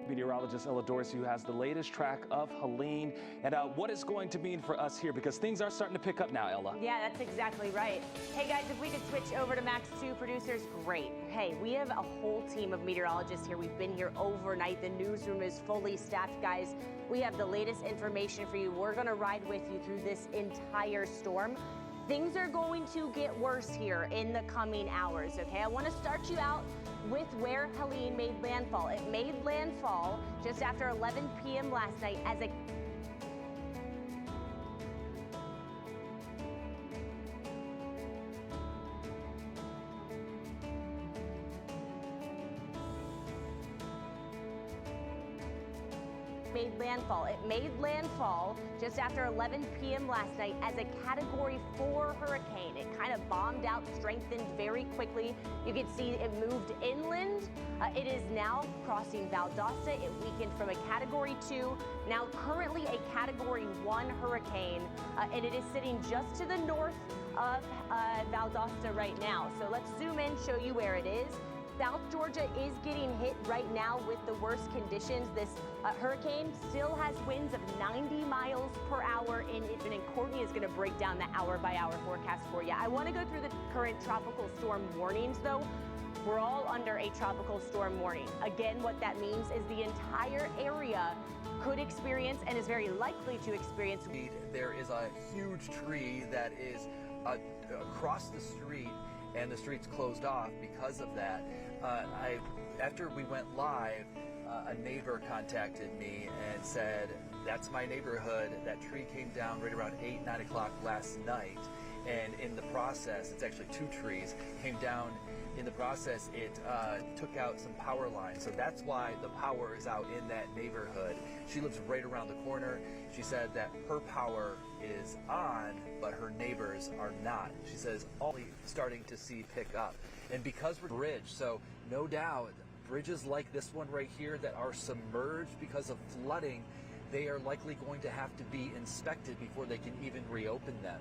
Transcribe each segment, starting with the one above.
Meteorologist Ella Dorsey, who has the latest track of Helene and what it's going to mean for us here, because things are starting to pick up now, Ella. Yeah, that's exactly right. Hey guys, if we could switch over to Max 2 producers, great. Hey, we have a whole team of meteorologists here. We've been here overnight. The newsroom is fully staffed, guys. We have the latest information for you. We're going to ride with you through this entire storm. Things are going to get worse here in the coming hours, okay? I want to start you out with where Helene made landfall. It made landfall just after 11 p.m. last night as a It made landfall just after 11 p.m. last night as a Category 4 hurricane. It kind of bombed out, strengthened very quickly. You can see it moved inland. It is now crossing Valdosta. It weakened from a Category 2, now currently a Category 1 hurricane, and it is sitting just to the north of Valdosta right now. So let's zoom in, show you where it is. South Georgia is getting hit right now with the worst conditions. This hurricane still has winds of 90 miles per hour, and Courtney is going to break down the hour-by-hour forecast for you. I want to go through the current tropical storm warnings, though. We're all under a tropical storm warning. Again, what that means is the entire area could experience and is very likely to experience. There is a huge tree that is across the street, and the street's closed off because of that. After we went live, a neighbor contacted me and said, that's my neighborhood. That tree came down right around 8, 9 o'clock last night. And in the process, it's actually 2 trees, came down. In the process, it took out some power lines. So that's why the power is out in that neighborhood. She lives right around the corner. She said that her power is on, but her neighbors are not. She says, only starting to see pick up. And because we're bridge, so no doubt, bridges like this one right here that are submerged because of flooding, they are likely going to have to be inspected before they can even reopen them.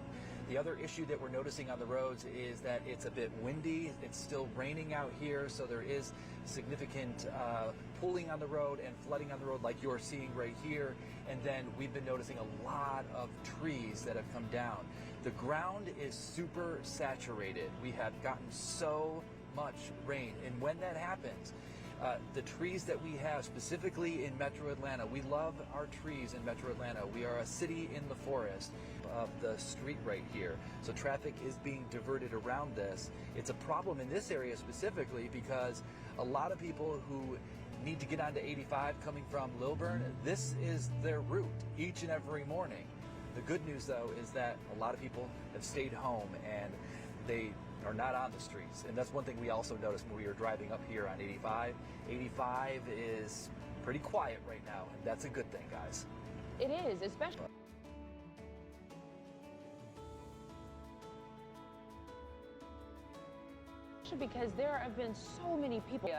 The other issue that we're noticing on the roads is that it's a bit windy. It's still raining out here, so there is significant pooling on the road and flooding on the road like you're seeing right here. And then we've been noticing a lot of trees that have come down. The ground is super saturated. We have gotten so much rain, and when that happens, the trees that we have specifically in Metro Atlanta, we love our trees in Metro Atlanta. We are a city in the forest of the street right here. So traffic is being diverted around this. It's a problem in this area specifically because a lot of people who need to get onto 85 coming from Lilburn, this is their route each and every morning. The good news though is that a lot of people have stayed home and they are not on the streets. And that's one thing we also noticed when we were driving up here on 85. 85 is pretty quiet right now, and that's a good thing, guys. It is, especially because there have been so many people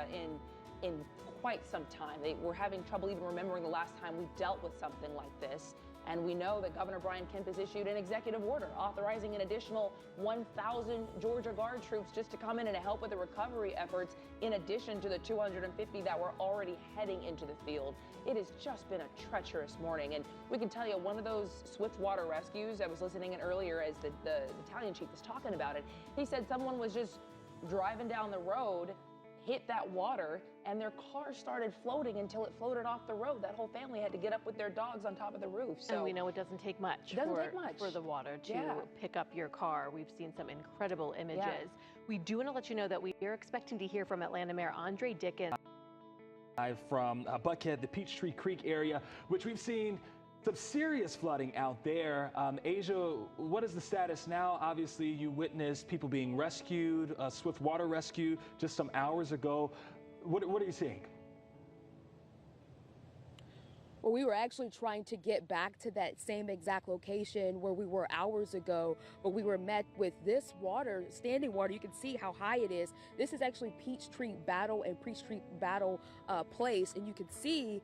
in quite some time. We're having trouble even remembering the last time we dealt with something like this. And we know that Governor Brian Kemp has issued an executive order authorizing an additional 1,000 Georgia Guard troops just to come in and to help with the recovery efforts, in addition to the 250 that were already heading into the field. It has just been a treacherous morning. And we can tell you, one of those swift water rescues, I was listening in earlier as the battalion chief was talking about it. He said someone was just driving down the road, hit that water, and their car started floating until it floated off the road. That whole family had to get up with their dogs on top of the roof. So and we know it doesn't take much for the water to pick up your car. We've seen some incredible images. Yeah. We do want to let you know that we are expecting to hear from Atlanta Mayor Andre Dickens. From Buckhead, the Peachtree Creek area, which we've seen some serious flooding out there. Asia, what is the status now? Obviously, you witnessed people being rescued, a swift water rescue just some hours ago. What are you seeing? Well, we were actually trying to get back to that same exact location where we were hours ago, but we were met with this water, standing water. You can see how high it is. This is actually Peachtree Battle and Peachtree Battle Place, and you can see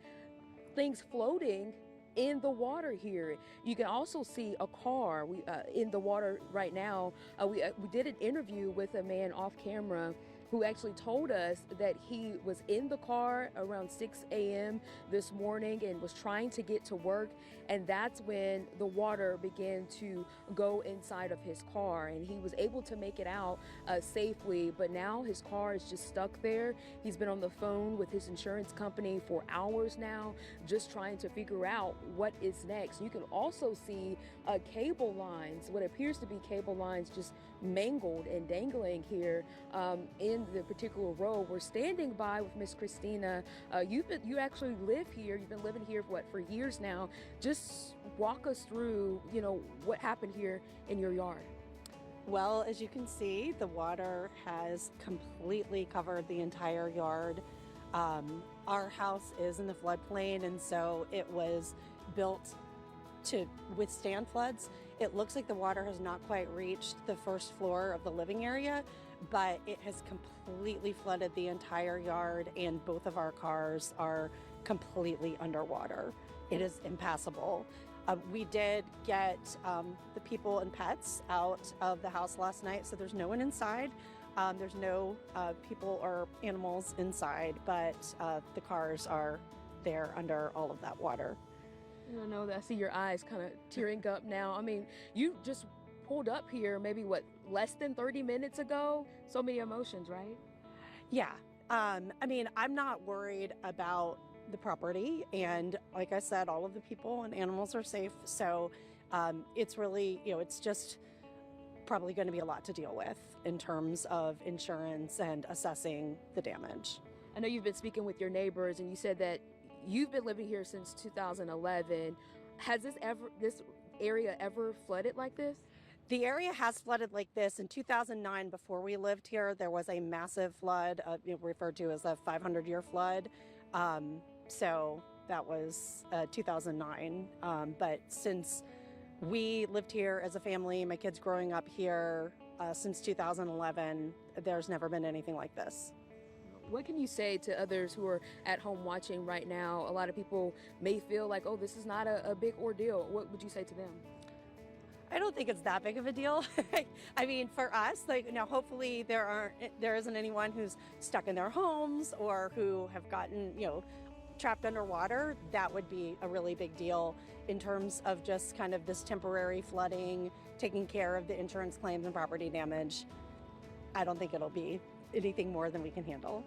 things floating in the water here. You can also see a car in the water right now. We did an interview with a man off camera who actually told us that he was in the car around 6 a.m. this morning and was trying to get to work. And that's when the water began to go inside of his car, and he was able to make it out safely. But now his car is just stuck there. He's been on the phone with his insurance company for hours now, just trying to figure out what is next. You can also see cable lines, what appears to be cable lines, just mangled and dangling here in the particular road. We're standing by with Miss Christina. You actually live here. You've been living here for years now. Just walk us through, what happened here in your yard. Well, as you can see, the water has completely covered the entire yard. Our house is in the floodplain, and so it was built to withstand floods. It looks like the water has not quite reached the first floor of the living area, but it has completely flooded the entire yard, and both of our cars are completely underwater. It is impassable. We did get the people and pets out of the house last night, so there's no one inside. There's no people or animals inside, but the cars are there under all of that water. I know that. I see your eyes kind of tearing up now. I mean, you just pulled up here maybe, less than 30 minutes ago? So many emotions, right? Yeah. I mean, I'm not worried about the property, and like I said, all of the people and animals are safe. So it's really, it's just probably going to be a lot to deal with in terms of insurance and assessing the damage. I know you've been speaking with your neighbors, and you said that you've been living here since 2011. Has this area ever flooded like this? The area has flooded like this. In 2009, before we lived here, there was a massive flood, referred to as a 500-year flood. So that was 2009. But since we lived here as a family, my kids growing up here, since 2011, there's never been anything like this. What can you say to others who are at home watching right now? A lot of people may feel like, oh, this is not a big ordeal. What would you say to them? I don't think it's that big of a deal. I mean, for us, hopefully there isn't anyone who's stuck in their homes or who have gotten, trapped underwater. That would be a really big deal in terms of just kind of this temporary flooding, taking care of the insurance claims and property damage. I don't think it'll be anything more than we can handle.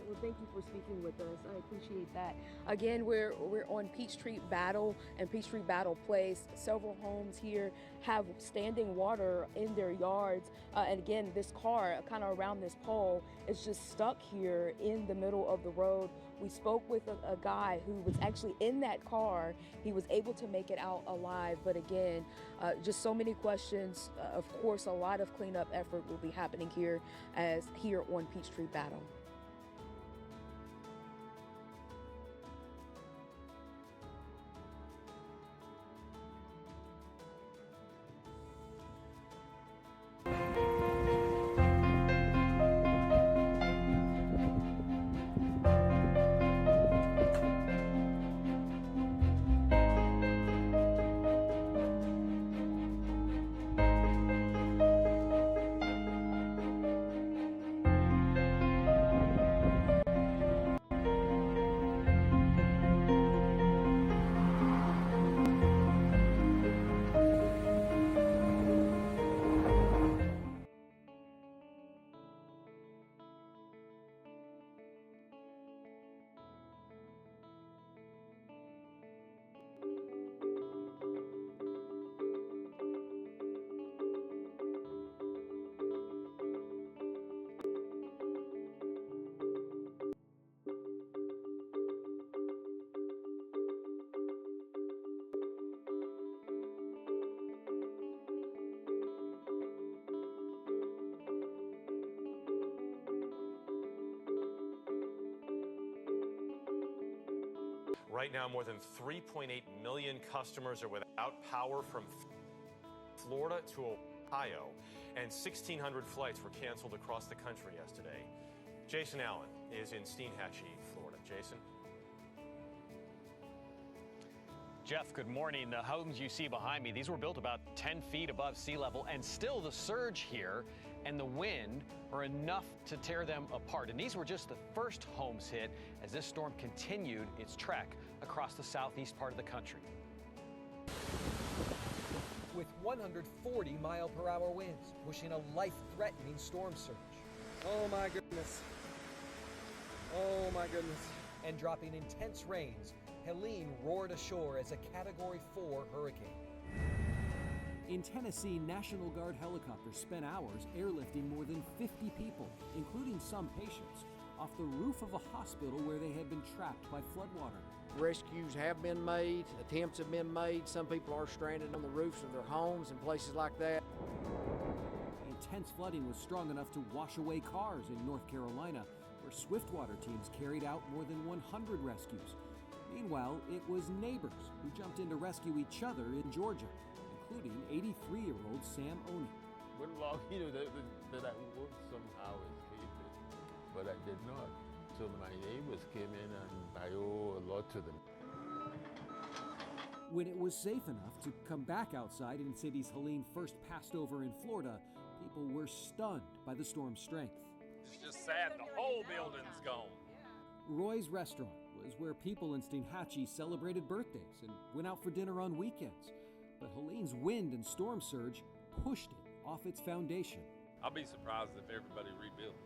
Well, thank you for speaking with us. I appreciate that. Again, we're on Peachtree Battle and Peachtree Battle Place. Several homes here have standing water in their yards. And again, this car kind of around this pole is just stuck here in the middle of the road. We spoke with a guy who was actually in that car. He was able to make it out alive. But again, just so many questions. Of course, a lot of cleanup effort will be happening here on Peachtree Battle. Right now, more than 3.8 million customers are without power from Florida to Ohio, and 1,600 flights were canceled across the country yesterday. Jason Allen is in Steinhatchee, Florida. Jason? Jeff, good morning. The homes you see behind me, these were built about 10 feet above sea level, and still the surge here and the wind are enough to tear them apart. And these were just the first homes hit as this storm continued its trek across the southeast part of the country. With 140-mile-per-hour winds pushing a life-threatening storm surge. Oh my goodness. Oh my goodness. And dropping intense rains, Helene roared ashore as a Category 4 hurricane. In Tennessee, National Guard helicopters spent hours airlifting more than 50 people, including some patients, off the roof of a hospital where they had been trapped by floodwater. Rescues have been made, attempts have been made. Some people are stranded on the roofs of their homes and places like that. Intense flooding was strong enough to wash away cars in North Carolina, where swiftwater teams carried out more than 100 rescues. Meanwhile, it was neighbors who jumped in to rescue each other in Georgia, including 83-year-old Sam Oney. Wouldn't long, that I would somehow escape it, but I did not. So my neighbors came in and I owe a lot to them. When it was safe enough to come back outside in cities Helene first passed over in Florida, people were stunned by the storm's strength. It's just sad the whole building's gone. Roy's Restaurant was where people in Steinhatchee celebrated birthdays and went out for dinner on weekends. But Helene's wind and storm surge pushed it off its foundation. I'll be surprised if everybody rebuilds.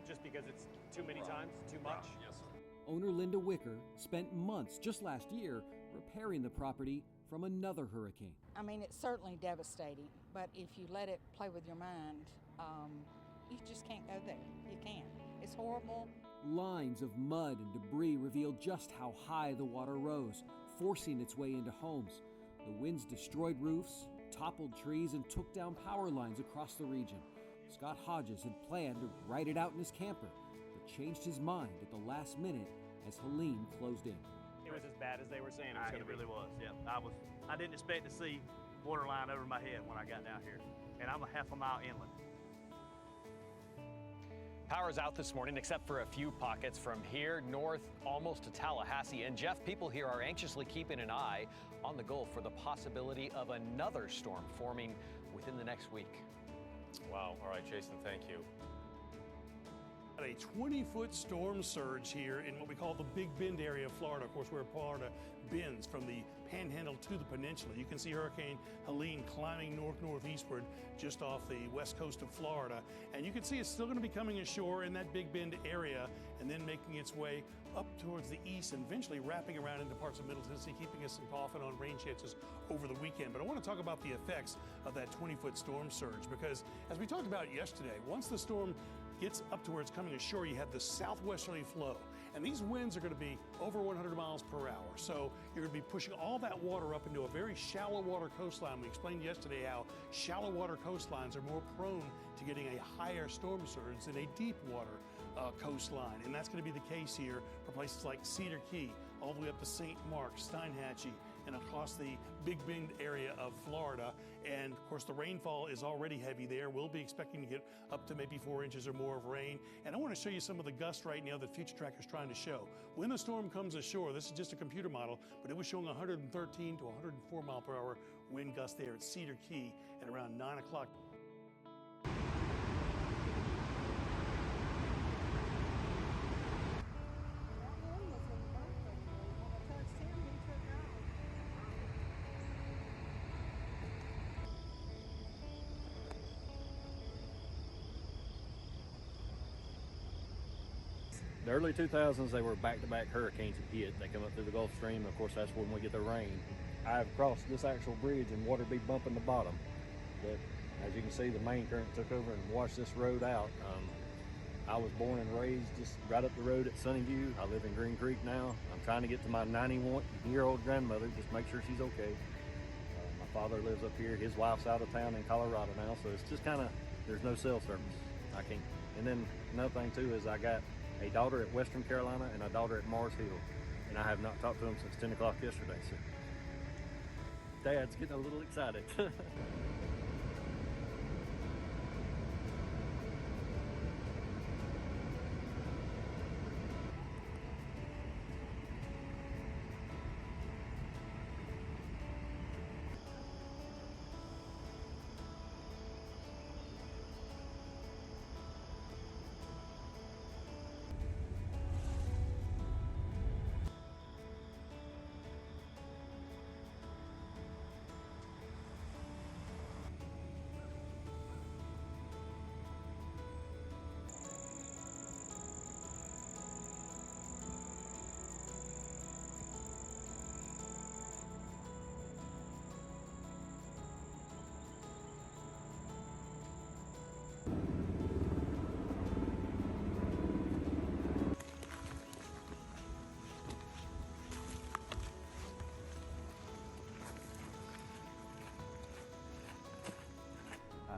Just because it's too many times, too much? Yes, sir. Owner Linda Wicker spent months just last year repairing the property from another hurricane. I mean, it's certainly devastating, but if you let it play with your mind, you just can't go there. You can't. It's horrible. Lines of mud and debris revealed just how high the water rose, forcing its way into homes. The winds destroyed roofs, toppled trees, and took down power lines across the region. Scott Hodges had planned to ride it out in his camper, but changed his mind at the last minute as Helene closed in. It was as bad as they were saying it really was. Yeah, I didn't expect to see water line over my head when I got down here, and I'm a half a mile inland. Power's out this morning, except for a few pockets from here north almost to Tallahassee. And Jeff, people here are anxiously keeping an eye on the Gulf for the possibility of another storm forming within the next week. Wow. All right, Jason, thank you. A 20-foot storm surge here in what we call the Big Bend area of Florida, of course, where Florida bends from the Panhandle to the peninsula. You can see Hurricane Helene climbing northeastward just off the west coast of Florida. And you can see it's still going to be coming ashore in that Big Bend area and then making its way up towards the east and eventually wrapping around into parts of Middle Tennessee, keeping us off and on rain chances over the weekend. But I want to talk about the effects of that 20-foot storm surge because, as we talked about yesterday, once the storm gets up to where it's coming ashore, you have the southwesterly flow. And these winds are going to be over 100 miles per hour. So you're going to be pushing all that water up into a very shallow water coastline. We explained yesterday how shallow water coastlines are more prone to getting a higher storm surge than a deep water coastline. And that's going to be the case here for places like Cedar Key, all the way up to St. Mark, Steinhatchee, and across the Big Bend area of Florida. And of course, the rainfall is already heavy there. We'll be expecting to get up to maybe 4 inches or more of rain. And I want to show you some of the gusts right now that Future Track is trying to show. When the storm comes ashore, this is just a computer model, but it was showing 113 to 104 mile per hour wind gusts there at Cedar Key at around 9 o'clock. The early 2000s, they were back-to-back hurricanes that hit. They come up through the Gulf Stream. Of course, that's when we get the rain. I've crossed this actual bridge and water be bumping the bottom. But as you can see, the main current took over and washed this road out. I was born and raised just right up the road at Sunnyview. I live in Green Creek now. I'm trying to get to my 91-year-old grandmother, just make sure she's okay. My father lives up here. His wife's out of town in Colorado now, so it's just kind of, there's no cell service. I can't. And then another thing too is I got a daughter at Western Carolina and a daughter at Mars Hill, and I have not talked to them since 10 o'clock yesterday. So Dad's getting a little excited.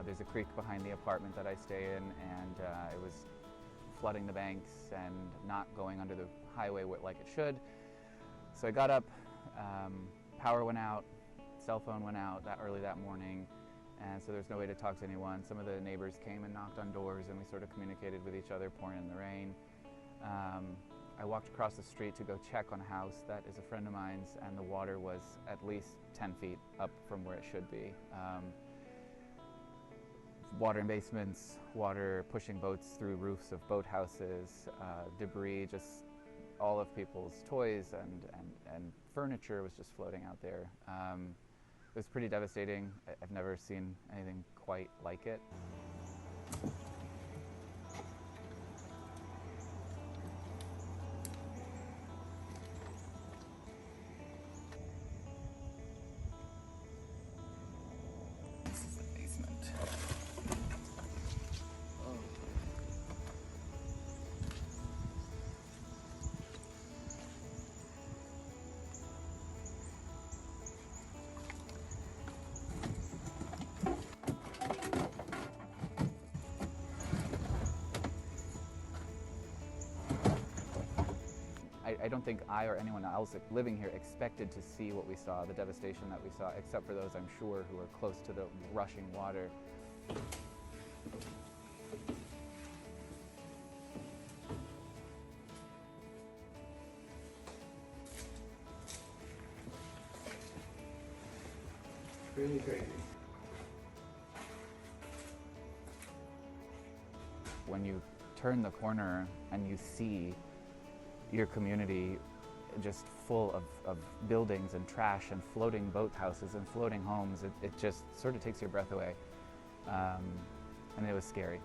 There's a creek behind the apartment that I stay in, and it was flooding the banks and not going under the highway like it should. So I got up, power went out, cell phone went out that early that morning, and so there's no way to talk to anyone. Some of the neighbors came and knocked on doors, and we sort of communicated with each other, pouring in the rain. I walked across the street to go check on a house that is a friend of mine's, and the water was at least 10 feet up from where it should be. Water in basements, water pushing boats through roofs of boathouses, debris, just all of people's toys and furniture was just floating out there. It was pretty devastating. I've never seen anything quite like it. I don't think I or anyone else living here expected to see what we saw, the devastation that we saw, except for those, I'm sure, who are close to the rushing water. Really crazy. When you turn the corner and you see your community just full of buildings and trash and floating boathouses and floating homes, it just sort of takes your breath away. And it was scary.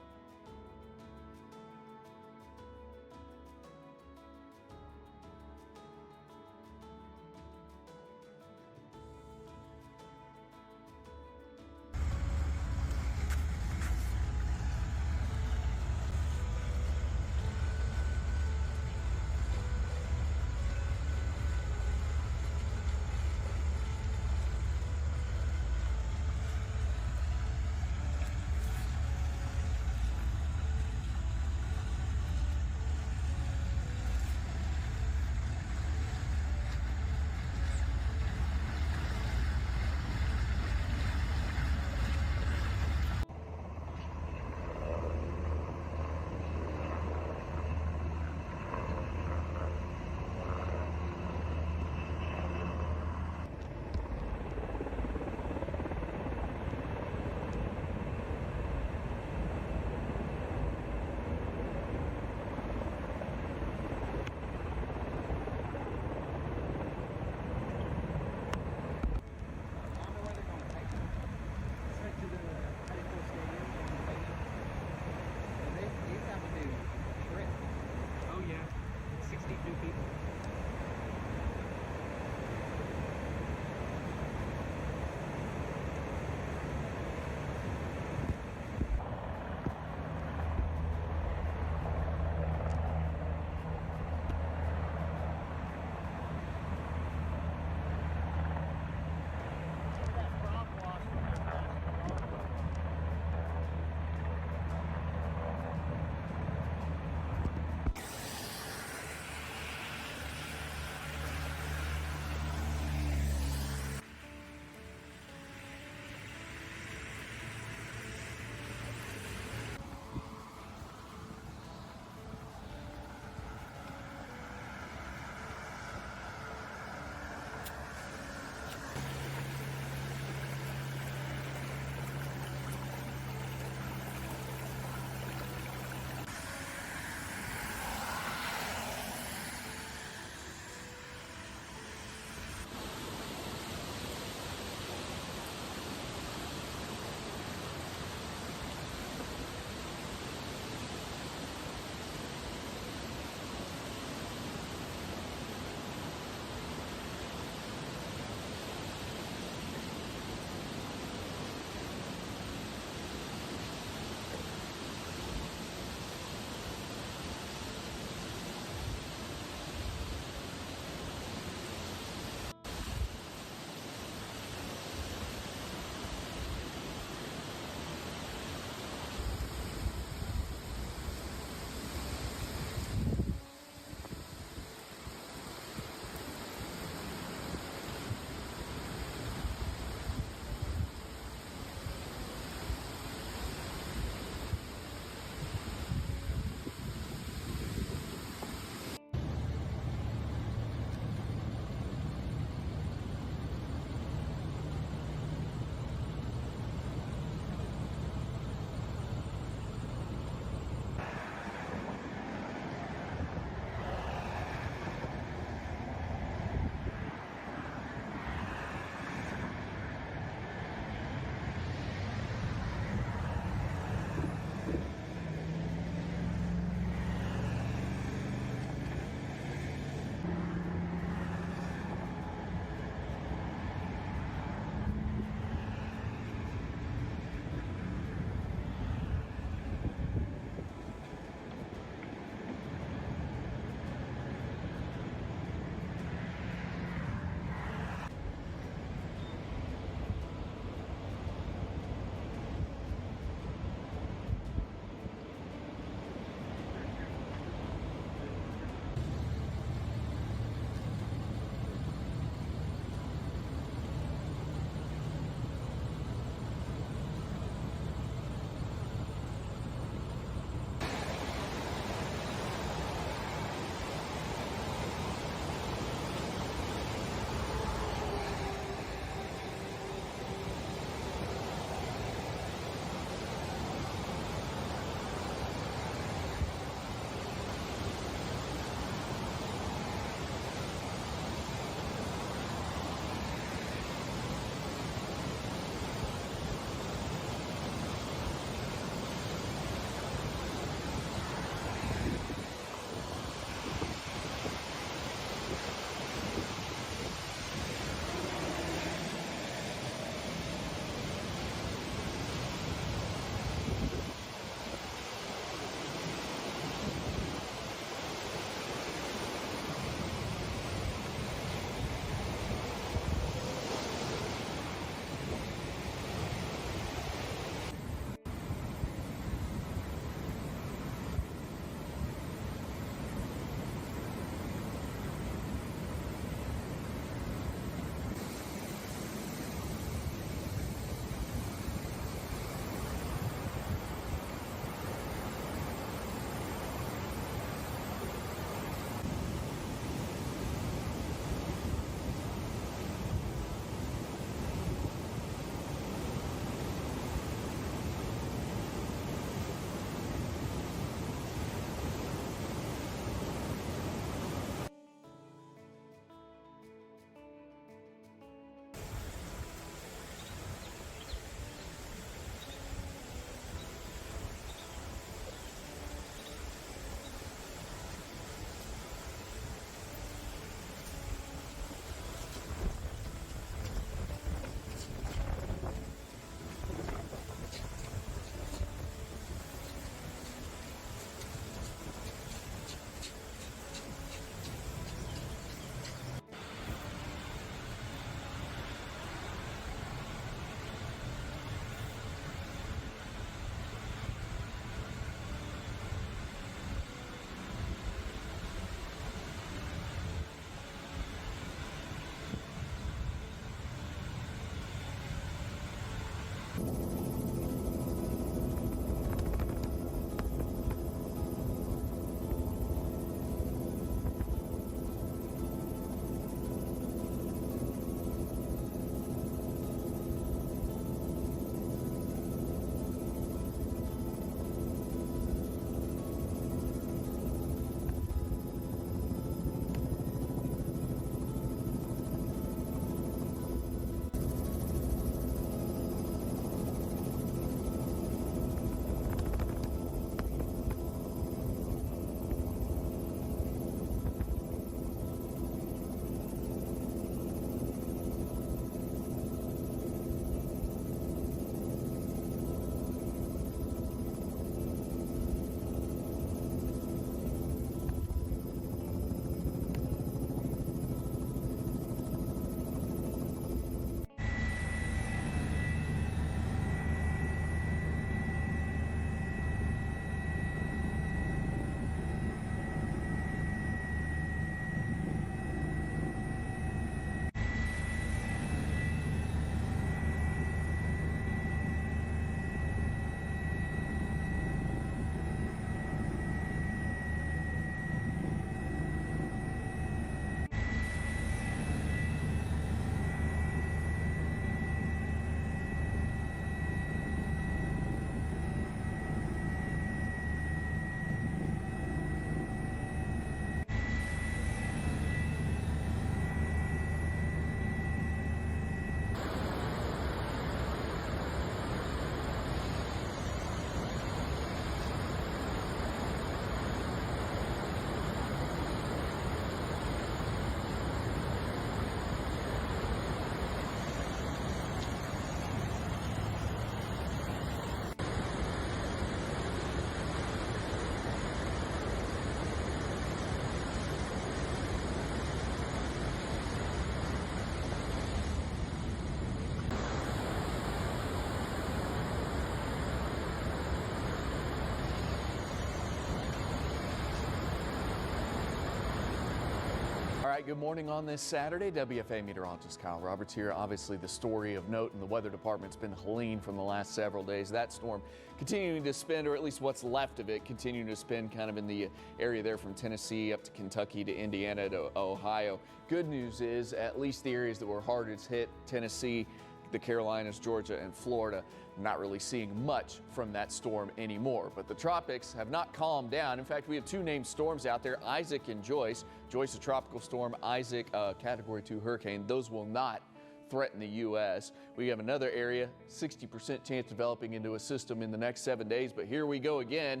right, good morning on this Saturday. WFA meteorologist Kyle Roberts here. Obviously, the story of note in the weather department's been Helene from the last several days. That storm continuing to spin, or at least what's left of it, continuing to spin kind of in the area there from Tennessee up to Kentucky to Indiana to Ohio. Good news is at least the areas that were hardest hit, Tennessee, the Carolinas, Georgia, and Florida, not really seeing much from that storm anymore. But the tropics have not calmed down. In fact, we have two named storms out there, Isaac and Joyce. Joyce, a tropical storm, Isaac, a Category 2 hurricane. Those will not threaten the U.S. We have another area, 60% chance developing into a system in the next 7 days. But here we go again.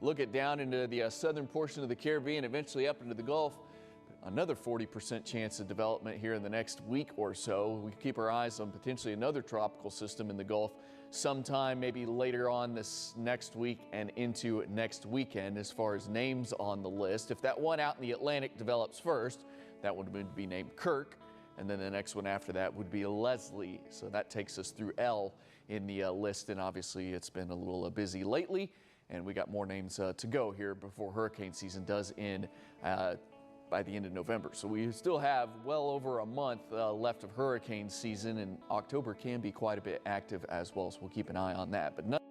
Look at down into the southern portion of the Caribbean, eventually up into the Gulf. Another 40% chance of development here in the next week or so. We keep our eyes on potentially another tropical system in the Gulf sometime maybe later on this next week and into next weekend as far as names on the list. If that one out in the Atlantic develops first, that would be named Kirk, and then the next one after that would be Leslie. So that takes us through L in the list, and obviously it's been a little busy lately, and we got more names to go here before hurricane season does end by the end of November. So we still have well over a month left of hurricane season, and October can be quite a bit active as well, so we'll keep an eye on that. But